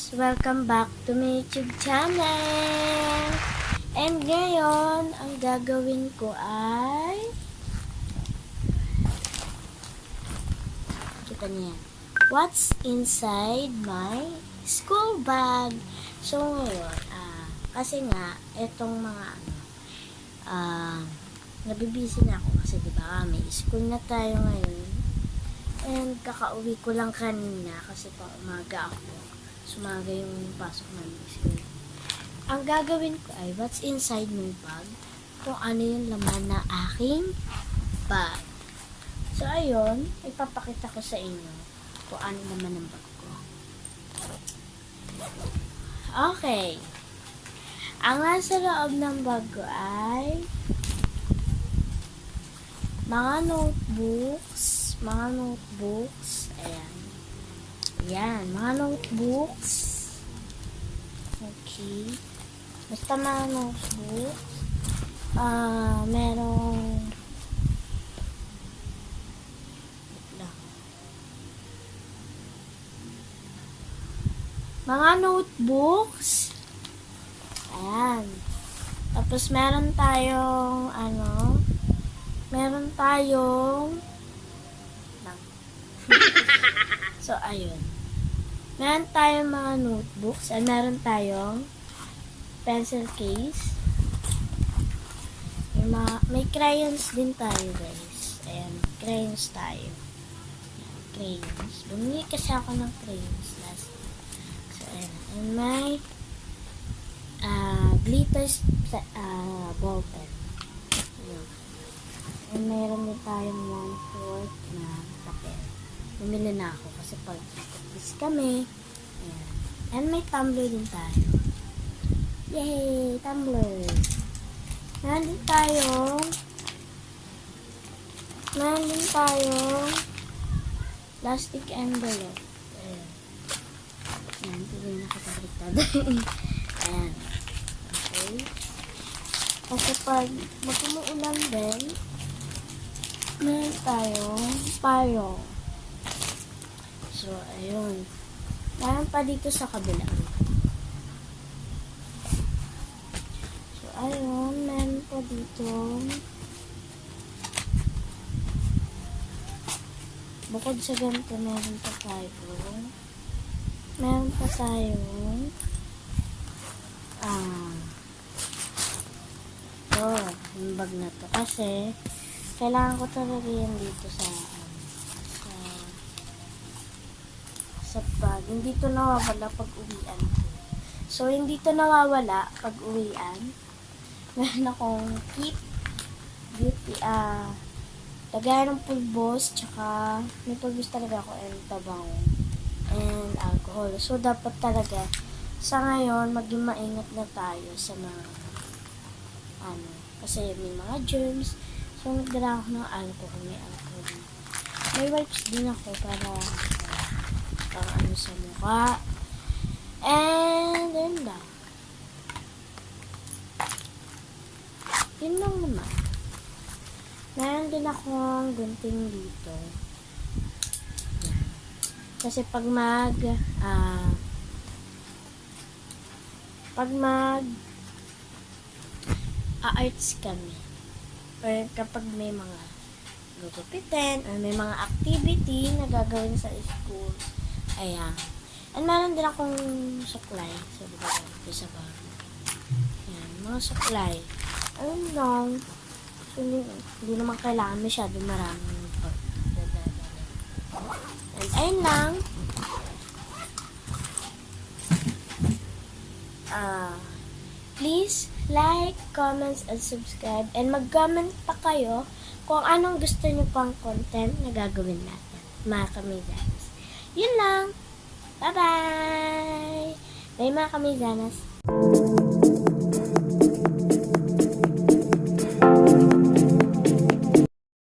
guys! Welcome back to my YouTube channel! And ngayon, ang gagawin ko ay kita niya. What's inside my school bag? So ngayon, kasi nga, etong mga nabibisi na ako kasi diba may school na tayo ngayon. And kakauwi ko lang kanina kasi pang umaga ako. Sumaga yung pasok namin sa school. Ang gagawin ko ay what's inside my bag. Kung ano yung laman na aking bag. So ayun, ipapakita ko sa inyo kung ano laman ng bag ko. Okay. Ang nasa loob ng bag ko ay mga notebooks, ayan. Ayan, mga notebooks. Okay. Basta mga notebooks. Merong mga notebooks. Ayan. Tapos meron tayong so, ayun. Meron tayong mga notebooks at meron tayong pencil case. May crayons din tayo, guys. Ayan, crayons tayo. Ayan, crayons. Bumili kasi ako ng crayons last week. So, ayan. And may glitters ball pen. Ayan. And meron din tayong 1/4 na papel. Bumili na ako kasi pag-practice kami. Ayan. And may tumbler din tayo. Yay! Tumbler! Meron din tayong plastic envelope. Ayan. Ayan. Hindi na nakapagriktad. Ayan. Okay. Kasi pag mag-umuulan din, meron tayong payong. So, ayun. Meron pa dito sa kabila. So, ayun. Meron pa dito. Bukod sa ganito, meron pa tayong yung bag na to. Kasi, kailangan ko talaga yan dito sa bag. Hindi to nawawala pag uwian ko. So, hindi to nawawala pag uwian. Meron akong keep beauty, lagay ng pulbos, tsaka may pulbos talaga ako and tabango and alcohol. So, dapat talaga sa ngayon, maging maingat na tayo sa mga kasi may mga germs. So, nagdala ako ng alcohol. May alcohol. May wipes din ako para sa mukha. And then lang. Yun lang naman. Meron din akong gunting dito. Yan. Kasi pag arts kami, or kapag may mga gugupitin, or may mga activity na gagawin sa school, ayan. And meron din akong supply. So, diba, ito sa bag. Ayan, mga supply. Ayun lang. So, hindi naman kailangan masyado maraming pag. And ayun lang. Please like, comments, and subscribe. And mag-comment pa kayo kung anong gusto nyo pang content na gagawin natin. Mga kamizanas. Yun lang. Bye-bye! Bye mga kamizanas.